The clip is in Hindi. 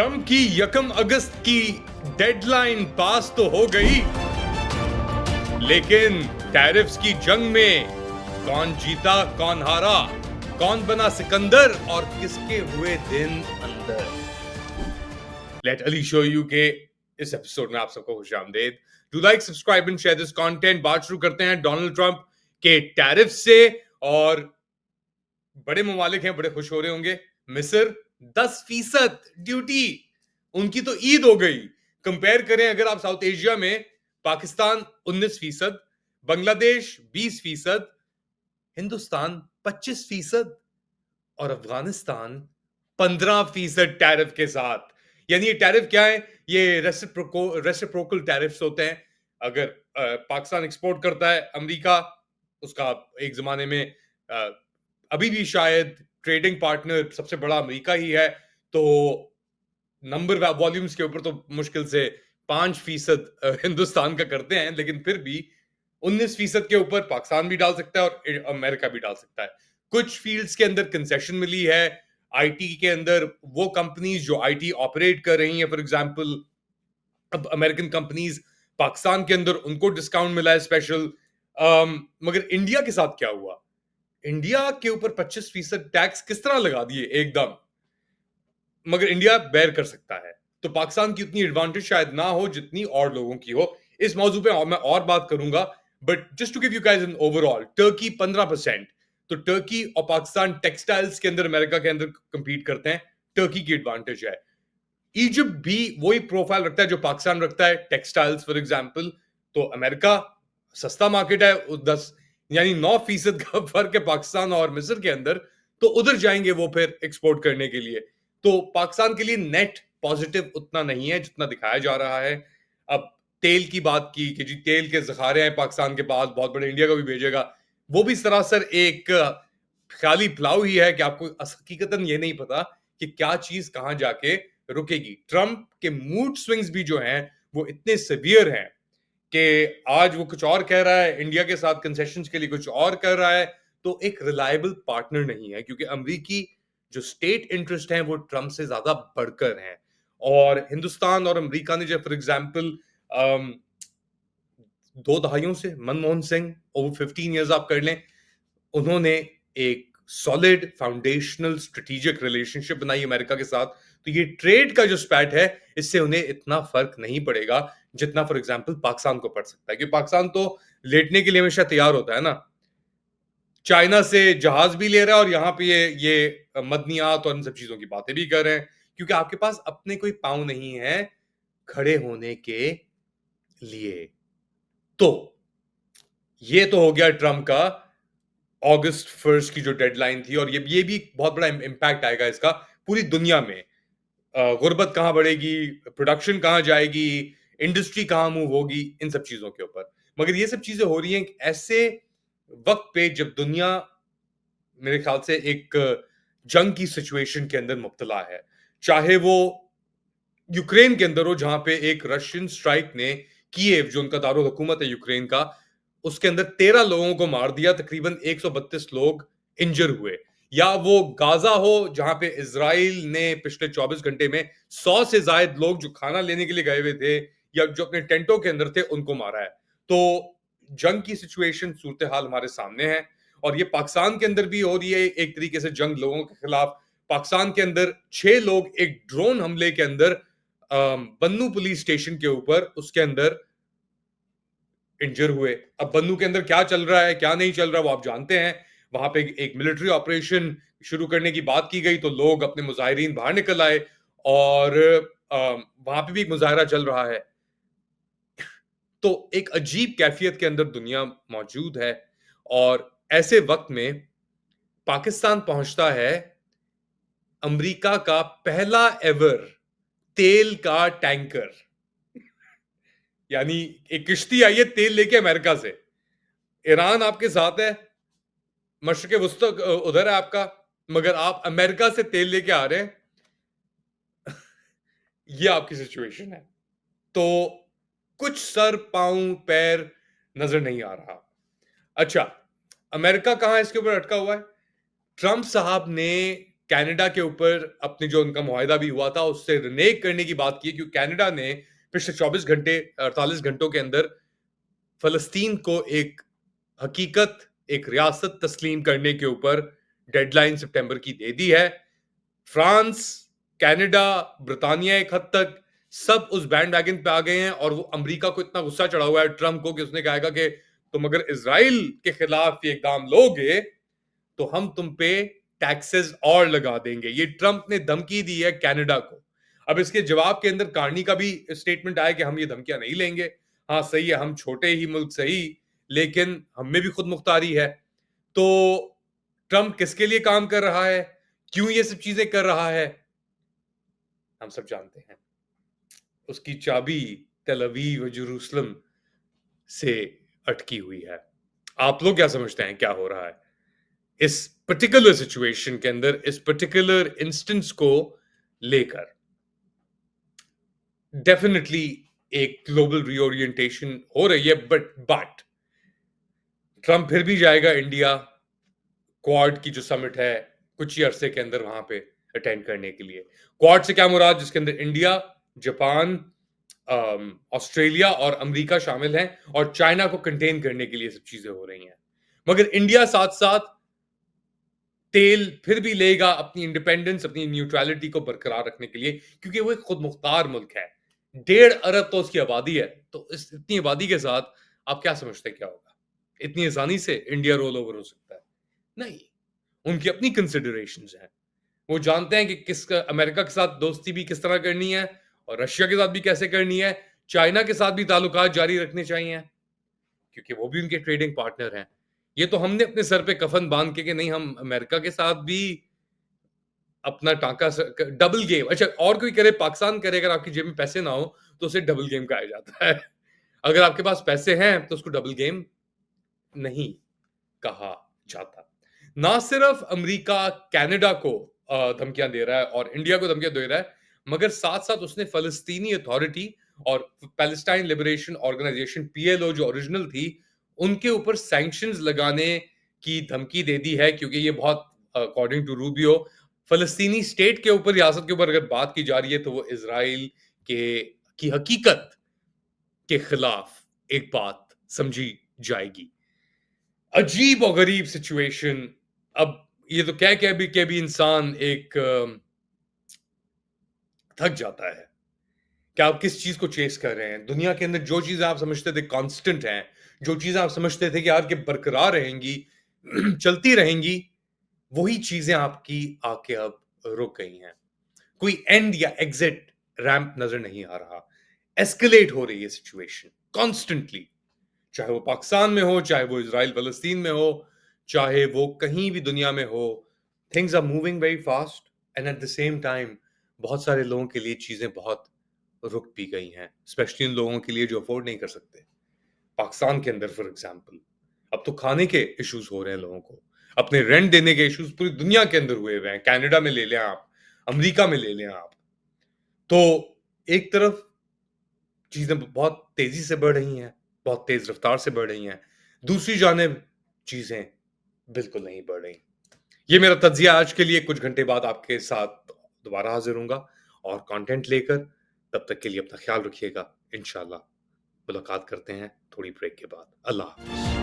ट्रम्प की 1 अगस्त की डेडलाइन पास तो हो गई, लेकिन टैरिफ्स की जंग में कौन जीता कौन हारा, कौन बना सिकंदर और किसके हुए दिन अंदर। लेट अली शो यू के इस एपिसोड में आप सबको खुशामदीद। Do like, subscribe and share this content. बात शुरू करते हैं डोनाल्ड ट्रंप के टैरिफ से। और बड़े ममालिक हैं, बड़े खुश हो रहे होंगे। मिस्र 10% ड्यूटी, उनकी तो ईद हो गई। कंपेयर करें अगर आप साउथ एशिया में, पाकिस्तान 19%, बांग्लादेश 20%, हिंदुस्तान 25% और अफगानिस्तान 15% टैरिफ के साथ। यानी ये टैरिफ क्या है? ये रेसिप्रोकल टैरिफ्स होते हैं। अगर पाकिस्तान एक्सपोर्ट करता है अमेरिका, उसका एक जमाने में अभी भी शायद ट्रेडिंग पार्टनर सबसे बड़ा अमेरिका ही है, तो नंबर वॉल्यूम्स के ऊपर तो मुश्किल से 5% हिंदुस्तान का करते हैं, लेकिन फिर भी 19% के ऊपर पाकिस्तान भी डाल सकता है और अमेरिका भी डाल सकता है। कुछ फील्ड्स के अंदर कंसेशन मिली है। आईटी के अंदर वो कंपनीज जो आईटी ऑपरेट कर रही हैं, फॉर एग्जांपल अब अमेरिकन कंपनीज पाकिस्तान के अंदर, उनको डिस्काउंट मिला है स्पेशल। मगर इंडिया के साथ क्या हुआ? इंडिया के ऊपर 25% टैक्स किस तरह लगा दिए एकदम, मगर इंडिया बेयर कर सकता है। तो पाकिस्तान की उतनी एडवांटेज शायद ना हो जितनी और लोगों की हो। इस मौजू पे मैं और बात करूंगा, but just to give you guys an overall, Turkey 15%। तो टर्की और पाकिस्तान टेक्सटाइल्स के अंदर अमेरिका के अंदर कंपीट करते हैं, टर्की की एडवांटेज है। इजिप्ट भी वही प्रोफाइल रखता है जो पाकिस्तान रखता है, टेक्सटाइल्स फॉर एग्जांपल। तो अमेरिका सस्ता मार्केट है, 10 यानी 9% का फर्क है पाकिस्तान और मिस्र के अंदर। तो उधर जाएंगे वो फिर एक्सपोर्ट करने के लिए। तो पाकिस्तान के लिए नेट पॉजिटिव उतना नहीं है जितना दिखाया जा रहा है। अब तेल की बात की कि जी तेल के जखारे हैं पाकिस्तान के पास, बहुत बड़े, इंडिया को भी भेजेगा। वो भी सरासर एक ख्याली प्लाव ही है कि आपको हकीकतन ये नहीं पता कि क्या चीज कहां जाके रुकेगी। ट्रंप के मूड स्विंग्स भी जो हैं वो इतने सिवियर हैं कि आज वो कुछ और कह रहा है, इंडिया के साथ कंसेशंस के लिए कुछ और कर रहा है। तो एक रिलायबल पार्टनर नहीं है, क्योंकि अमेरिकी जो स्टेट इंटरेस्ट हैं वो ट्रंप से ज्यादा बढ़कर हैं। और हिंदुस्तान और अमेरिका ने, जब फॉर एग्जांपल 2 दहाइयों से, मनमोहन सिंह ओवर 15 इयर्स आप कर लें, उन्होंने एक सॉलिड फाउंडेशनल स्ट्रेटेजिक रिलेशनशिप बनाई अमेरिका के साथ। तो ये ट्रेड का जो स्पैट है, इससे उन्हें इतना फर्क नहीं पड़ेगा जितना फॉर एग्जांपल पाकिस्तान को पड़ सकता है, क्योंकि पाकिस्तान तो लेटने के लिए हमेशा तैयार होता है ना। चाइना से जहाज भी ले रहा है और यहाँ पे ये मदनियात और इन सब चीजों की बातें भी कर रहे हैं, क्योंकि आपके पास अपने कोई पाँव नहीं है खड़े होने के लिए। तो ये तो हो गया ट्रम्प का अगस्त 1 की जो डेडलाइन थी। और ये भी बहुत बड़ा इम्पैक्ट आएगा इसका पूरी दुनिया में। गुर्बत कहां बढ़ेगी, प्रोडक्शन कहां जाएगी, इंडस्ट्री कहां मूव होगी, इन सब चीजों के ऊपर। मगर ये सब चीजें हो रही हैं ऐसे वक्त पे जब दुनिया मेरे ख्याल से एक जंग की सिचुएशन के अंदर मुब्तला है। चाहे वो यूक्रेन के अंदर हो, जहां पे एक रशियन स्ट्राइक ने कीव, जो उनका दारुल हुकूमत है यूक्रेन का, उसके अंदर 13 लोगों को मार दिया, तकरीबन 132 लोग इंजर हुए। या वो गाजा हो, जहां पे इजराइल ने पिछले 24 घंटे में 100 से ज्यादा लोग जो खाना लेने के लिए गए हुए थे या जो अपने टेंटों के अंदर थे, उनको मारा है। तो जंग की सिचुएशन, सूरत हाल हमारे सामने है। और ये पाकिस्तान के अंदर भी हो रही है एक तरीके से जंग लोगों के खिलाफ। पाकिस्तान के अंदर 6 लोग एक ड्रोन हमले के अंदर बन्नू पुलिस स्टेशन के ऊपर, उसके अंदर इंजर हुए। अब बन्नू के अंदर क्या चल रहा है, क्या नहीं चल रहा, वो आप जानते हैं। वहां पे एक मिलिट्री ऑपरेशन शुरू करने की बात की गई, तो लोग अपने मुजाहिरीन बाहर निकल आए और वहां पे भी एक मुजाहरा चल रहा है। तो एक अजीब कैफियत के अंदर दुनिया मौजूद है। और ऐसे वक्त में पाकिस्तान पहुंचता है अमेरिका का पहला एवर तेल का टैंकर। यानी एक किश्ती आई है तेल लेके अमेरिका से। ईरान आपके साथ है, मशरक वस्ती उधर है आपका, मगर आप अमेरिका से तेल लेके आ रहे हैं। ये आपकी सिचुएशन है। तो कुछ सर पांव पैर नजर नहीं आ रहा। अच्छा, अमेरिका कहां इसके ऊपर अटका हुआ है? ट्रंप साहब ने कनाडा के ऊपर अपने जो उनका मुआहिदा भी हुआ था उससे रिनेक करने की बात की, क्योंकि कनाडा ने पिछले 24 घंटे 48 घंटों के अंदर फलस्तीन को एक हकीकत, एक रियासत तस्लीम करने के ऊपर डेडलाइन सितंबर की दे दी है। फ्रांस, कनाडा, ब्रिटानिया एक हद तक सब उस बैंड वैगन पे आ गए हैं, और वो अमेरिका को इतना गुस्सा चढ़ा हुआ है ट्रंप को कि उसने कहा कि तुम अगर इजराइल के खिलाफ ये इकदाम लोगे तो हम तुम पे टैक्सेस और लगा देंगे। ये ट्रंप ने धमकी दी है कनाडा को। अब इसके जवाब के अंदर कार्नी का भी स्टेटमेंट आया कि हम ये धमकियां नहीं लेंगे। हाँ सही है, हम छोटे ही मुल्क सही, लेकिन हमें भी खुद मुख्तारी है। तो ट्रंप किसके लिए काम कर रहा है, क्यों ये सब चीजें कर रहा है, हम सब जानते हैं। उसकी चाबी तेल अवीव और जेरूसलम से अटकी हुई है। आप लोग क्या समझते हैं क्या हो रहा है इस पर्टिकुलर सिचुएशन के अंदर, इस पर्टिकुलर इंस्टेंस को लेकर? डेफिनेटली एक ग्लोबल रीओरिएंटेशन हो रही है, बट ट्रंप फिर भी जाएगा इंडिया क्वाड की जो समिट है कुछ ही अरसे के अंदर वहां पे अटेंड करने के लिए। क्वाड से क्या मुराद, जिसके अंदर इंडिया, जापान, ऑस्ट्रेलिया और अमेरिका शामिल हैं, और चाइना को कंटेन करने के लिए सब चीजें हो रही हैं। मगर इंडिया साथ साथ तेल फिर भी लेगा अपनी इंडिपेंडेंस, अपनी न्यूट्रलिटी को बरकरार रखने के लिए, क्योंकि वो एक खुद मुख्तार मुल्क है। 1.5 अरब तो उसकी आबादी है। तो इस इतनी आबादी के साथ आप क्या समझते हैं क्या होगा? इतनी आसानी से इंडिया रोल ओवर हो सकता है? नहीं, उनकी अपनी कंसिडरेशंस हैं। वो जानते हैं कि अमेरिका के साथ दोस्ती भी किस तरह करनी है, और रशिया के साथ भी कैसे करनी है, चाइना के साथ भी ताल्लुकात जारी रखने चाहिए, क्योंकि वो भी उनके ट्रेडिंग पार्टनर हैं। ये तो हमने अपने सर पे कफन बांध के कि नहीं, हम अमेरिका के साथ भी अपना टांका डबल गेम, अच्छा और कोई करे, पाकिस्तान करे, अगर आपकी जेब में पैसे ना हो तो उसे डबल गेम कहा जाता है। अगर आपके पास पैसे हैं तो उसको डबल गेम नहीं कहा जाता। ना सिर्फ अमेरिका कनाडा को धमकियां दे रहा है और इंडिया को धमकियां दे रहा है, मगर साथ साथ उसने फलस्तीनी अथॉरिटी और पैलेस्टाइन लिबरेशन ऑर्गेनाइजेशन पीएलओ जो ओरिजिनल थी उनके ऊपर सैंक्शंस लगाने की धमकी दे दी है, क्योंकि ये बहुत, अकॉर्डिंग टू रूबियो, फलस्तीनी स्टेट के ऊपर, रियासत के ऊपर अगर बात की जा रही है तो वो इसराइल के की हकीकत के खिलाफ एक बात समझी जाएगी। अजीब और गरीब सिचुएशन। अब ये तो कह के भी इंसान एक थक जाता है कि आप किस चीज को चेस कर रहे हैं। दुनिया के अंदर जो चीजें आप समझते थे कांस्टेंट हैं, जो चीजें आप समझते थे कि आपके बरकरार रहेंगी चलती रहेंगी, वही चीजें आपकी आके अब रुक गई हैं। कोई एंड या एग्जिट रैंप नजर नहीं आ रहा। एस्केलेट हो रही है सिचुएशन कॉन्स्टेंटली, चाहे वो पाकिस्तान में हो, चाहे वो इसराइल फलस्तीन में हो, चाहे वो कहीं भी दुनिया में हो। Things are moving very fast, and at the same time बहुत सारे लोगों के लिए चीजें बहुत रुक भी गई हैं, स्पेशली उन लोगों के लिए जो अफोर्ड नहीं कर सकते। पाकिस्तान के अंदर फॉर एग्जाम्पल अब तो खाने के इश्यूज हो रहे हैं लोगों को, अपने रेंट देने के इश्यूज पूरी दुनिया के अंदर हुए हुए हैं। कनाडा में ले लें आप, अमेरिका में ले लें आप, तो एक तरफ चीजें बहुत तेजी से बढ़ रही हैं, बहुत तेज रफ्तार से बढ़ रही हैं, दूसरी जानिब चीजें बिल्कुल नहीं बढ़ रही। ये मेरा तज्जिया आज के लिए। कुछ घंटे बाद आपके साथ दोबारा हाजिर होऊंगा और कंटेंट लेकर। तब तक के लिए अपना ख्याल रखिएगा। इंशाल्लाह मुलाकात करते हैं थोड़ी ब्रेक के बाद। अल्लाह हाफ़िज़।